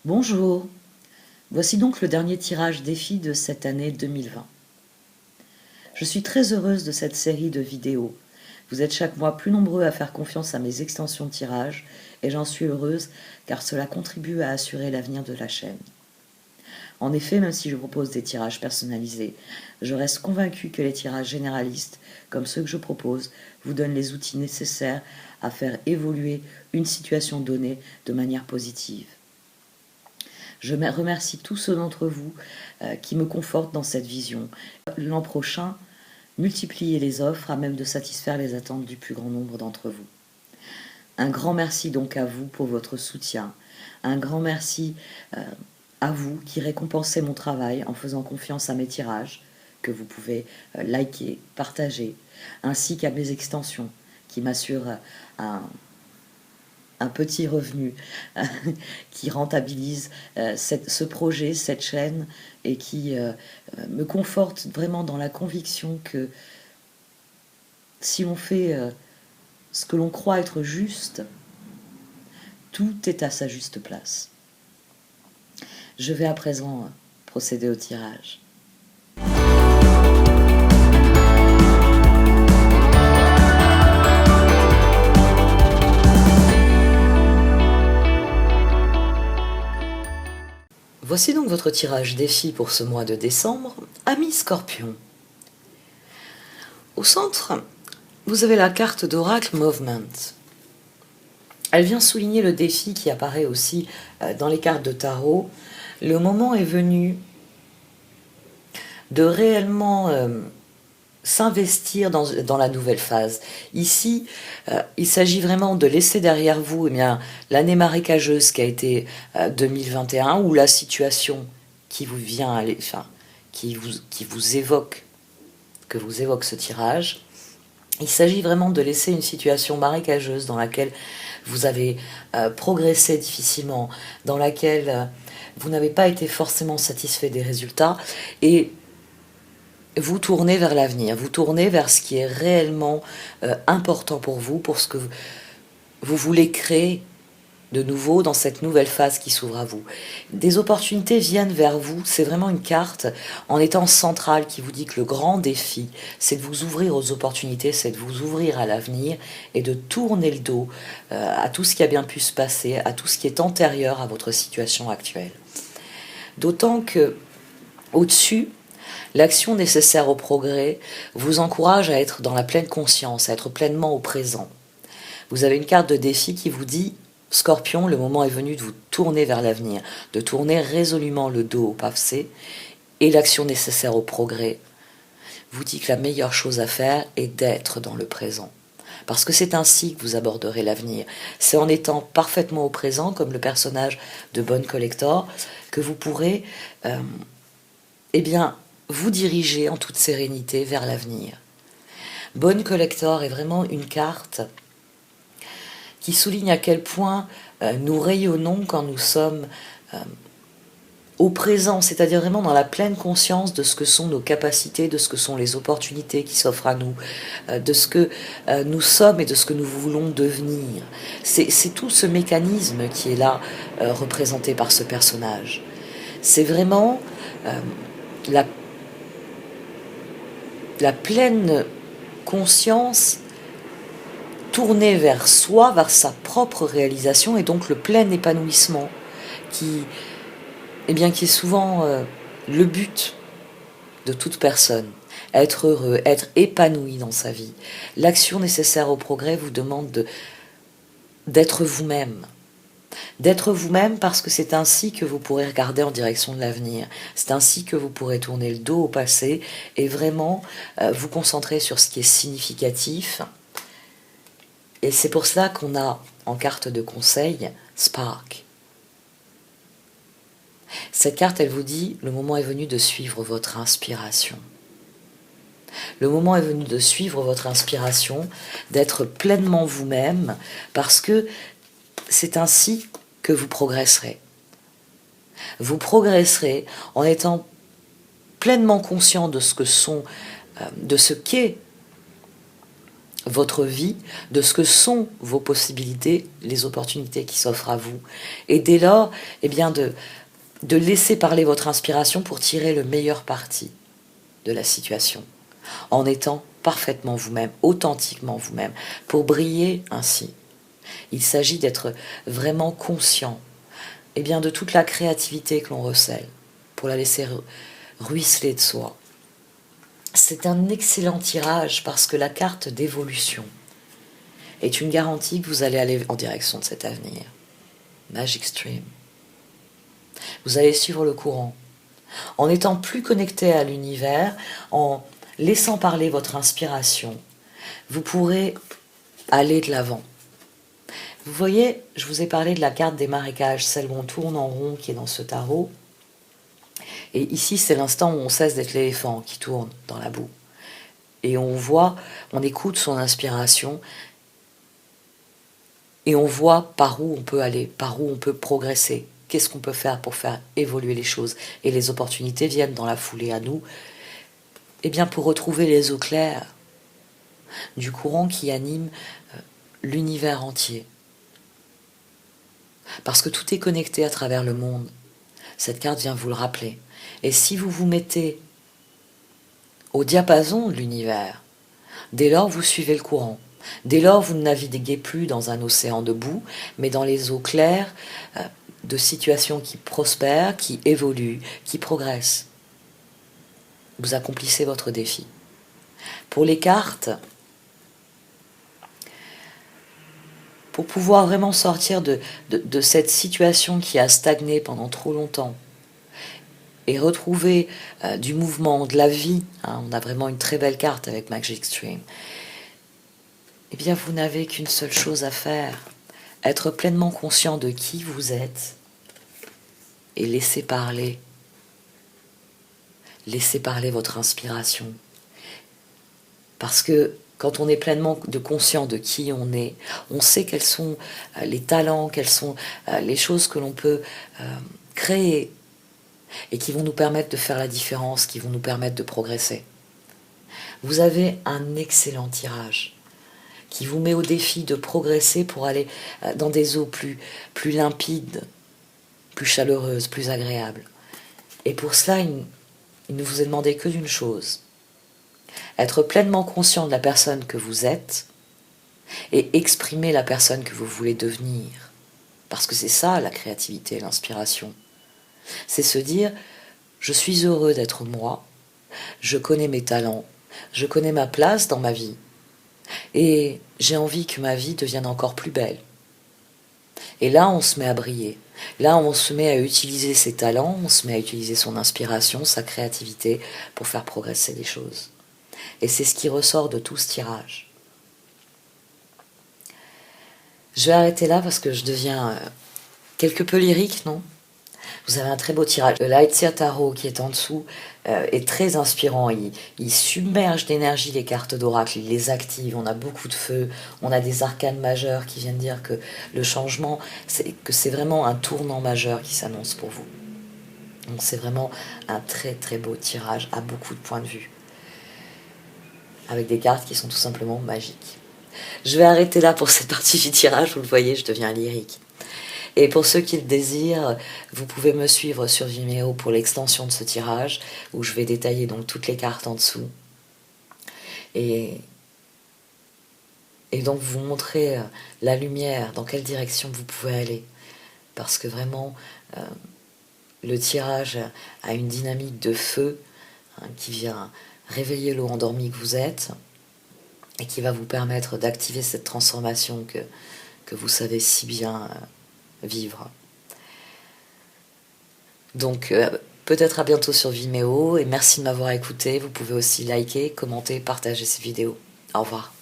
Bonjour, voici donc le dernier tirage défi de cette année 2020. Je suis très heureuse de cette série de vidéos. Vous êtes chaque mois plus nombreux à faire confiance à mes extensions de tirage et j'en suis heureuse car cela contribue à assurer l'avenir de la chaîne. En effet, même si je propose des tirages personnalisés, je reste convaincue que les tirages généralistes, comme ceux que je propose, vous donnent les outils nécessaires à faire évoluer une situation donnée de manière positive. Je remercie tous ceux d'entre vous qui me confortent dans cette vision. L'an prochain, multipliez les offres à même de satisfaire les attentes du plus grand nombre d'entre vous. Un grand merci donc à vous pour votre soutien. Un grand merci à vous qui récompensez mon travail en faisant confiance à mes tirages, que vous pouvez liker, partager, ainsi qu'à mes extensions qui m'assurent un petit revenu qui rentabilise ce projet, cette chaîne, et qui me conforte vraiment dans la conviction que si on fait ce que l'on croit être juste, tout est à sa juste place. Je vais à présent procéder au tirage. Voici donc votre tirage défi pour ce mois de décembre, Amis Scorpion. Au centre, vous avez la carte d'oracle Movement. Elle vient souligner le défi qui apparaît aussi dans les cartes de tarot. Le moment est venu de réellement s'investir dans la nouvelle phase. Ici, il s'agit vraiment de laisser derrière vous l'année marécageuse qui a été 2021, ou la situation qui vous vient, qui vous évoque ce tirage. Il s'agit vraiment de laisser une situation marécageuse dans laquelle vous avez progressé difficilement, dans laquelle vous n'avez pas été forcément satisfait des résultats, et vous tournez vers l'avenir, vous tournez vers ce qui est réellement important pour vous, pour ce que vous voulez créer de nouveau dans cette nouvelle phase qui s'ouvre à vous. Des opportunités viennent vers vous, c'est vraiment une carte en étant centrale qui vous dit que le grand défi, c'est de vous ouvrir aux opportunités, c'est de vous ouvrir à l'avenir et de tourner le dos à tout ce qui a bien pu se passer, à tout ce qui est antérieur à votre situation actuelle. D'autant que, au-dessus, l'action nécessaire au progrès vous encourage à être dans la pleine conscience, à être pleinement au présent. Vous avez une carte de défi qui vous dit « Scorpion, le moment est venu de vous tourner vers l'avenir, de tourner résolument le dos au passé, et l'action nécessaire au progrès vous dit que la meilleure chose à faire est d'être dans le présent. » Parce que c'est ainsi que vous aborderez l'avenir. C'est en étant parfaitement au présent, comme le personnage de Bone Collector, que vous pourrez vous diriger en toute sérénité vers l'avenir. Bone Collector est vraiment une carte qui souligne à quel point nous rayonnons quand nous sommes au présent, c'est-à-dire vraiment dans la pleine conscience de ce que sont nos capacités, de ce que sont les opportunités qui s'offrent à nous, de ce que nous sommes et de ce que nous voulons devenir. C'est tout ce mécanisme qui est là, représenté par ce personnage. C'est vraiment la pleine conscience tournée vers soi, vers sa propre réalisation, et donc le plein épanouissement qui est souvent le but de toute personne. Être heureux, être épanoui dans sa vie. L'action nécessaire au progrès vous demande d'être vous-même. D'être vous-même parce que c'est ainsi que vous pourrez regarder en direction de l'avenir. C'est ainsi que vous pourrez tourner le dos au passé et vraiment vous concentrer sur ce qui est significatif. Et c'est pour cela qu'on a en carte de conseil Spark. Cette carte, elle vous dit, le moment est venu de suivre votre inspiration. Le moment est venu de suivre votre inspiration, d'être pleinement vous-même, parce que c'est ainsi que vous progresserez. Vous progresserez en étant pleinement conscient de ce qu'est votre vie, de ce que sont vos possibilités, les opportunités qui s'offrent à vous. Et dès lors, eh bien de laisser parler votre inspiration pour tirer le meilleur parti de la situation, en étant parfaitement vous-même, authentiquement vous-même, pour briller ainsi. Il s'agit d'être vraiment conscient eh bien, de toute la créativité que l'on recèle, pour la laisser ruisseler de soi. C'est un excellent tirage parce que la carte d'évolution est une garantie que vous allez aller en direction de cet avenir. Magic Stream. Vous allez suivre le courant. En étant plus connecté à l'univers, en laissant parler votre inspiration, vous pourrez aller de l'avant. Vous voyez, je vous ai parlé de la carte des marécages, celle où on tourne en rond qui est dans ce tarot. Et ici, c'est l'instant où on cesse d'être l'éléphant qui tourne dans la boue. Et on voit, on écoute son inspiration et on voit par où on peut aller, par où on peut progresser. Qu'est-ce qu'on peut faire pour faire évoluer les choses? Et les opportunités viennent dans la foulée à nous. Eh bien, pour retrouver les eaux claires du courant qui anime l'univers entier. Parce que tout est connecté à travers le monde. Cette carte vient vous le rappeler. Et si vous vous mettez au diapason de l'univers, dès lors vous suivez le courant. Dès lors vous ne naviguez plus dans un océan de boue, mais dans les eaux claires de situations qui prospèrent, qui évoluent, qui progressent. Vous accomplissez votre défi. Pour les cartes, pour pouvoir vraiment sortir de cette situation qui a stagné pendant trop longtemps et retrouver du mouvement, de la vie, hein, on a vraiment une très belle carte avec Magic Stream, eh bien vous n'avez qu'une seule chose à faire, être pleinement conscient de qui vous êtes et laisser parler votre inspiration. Parce que quand on est pleinement conscient de qui on sait quels sont les talents, quelles sont les choses que l'on peut créer et qui vont nous permettre de faire la différence, qui vont nous permettre de progresser. Vous avez un excellent tirage qui vous met au défi de progresser pour aller dans des eaux plus limpides, plus chaleureuses, plus agréables. Et pour cela, il ne vous est demandé que d'une chose: être pleinement conscient de la personne que vous êtes et exprimer la personne que vous voulez devenir. Parce que c'est ça la créativité, l'inspiration. C'est se dire, je suis heureux d'être moi, je connais mes talents, je connais ma place dans ma vie et j'ai envie que ma vie devienne encore plus belle. Et là, on se met à briller. Là, on se met à utiliser ses talents, on se met à utiliser son inspiration, sa créativité pour faire progresser les choses. Et c'est ce qui ressort de tout ce tirage. Je vais arrêter là parce que je deviens quelque peu lyrique, non? Vous avez un très beau tirage. Le Lightseer Tarot qui est en dessous est très inspirant. Il submerge d'énergie les cartes d'oracle, il les active. On a beaucoup de feu, on a des arcanes majeurs qui viennent dire que le changement, c'est vraiment un tournant majeur qui s'annonce pour vous. Donc c'est vraiment un très très beau tirage à beaucoup de points de vue, avec des cartes qui sont tout simplement magiques. Je vais arrêter là pour cette partie du tirage, vous le voyez, je deviens lyrique. Et pour ceux qui le désirent, vous pouvez me suivre sur Vimeo pour l'extension de ce tirage, où je vais détailler donc toutes les cartes en dessous. Et donc vous montrer la lumière, dans quelle direction vous pouvez aller. Parce que vraiment, le tirage a une dynamique de feu qui vient réveiller l'eau endormie que vous êtes et qui va vous permettre d'activer cette transformation que vous savez si bien vivre. Donc peut-être à bientôt sur Vimeo et merci de m'avoir écouté. Vous pouvez aussi liker, commenter, partager ces vidéos. Au revoir.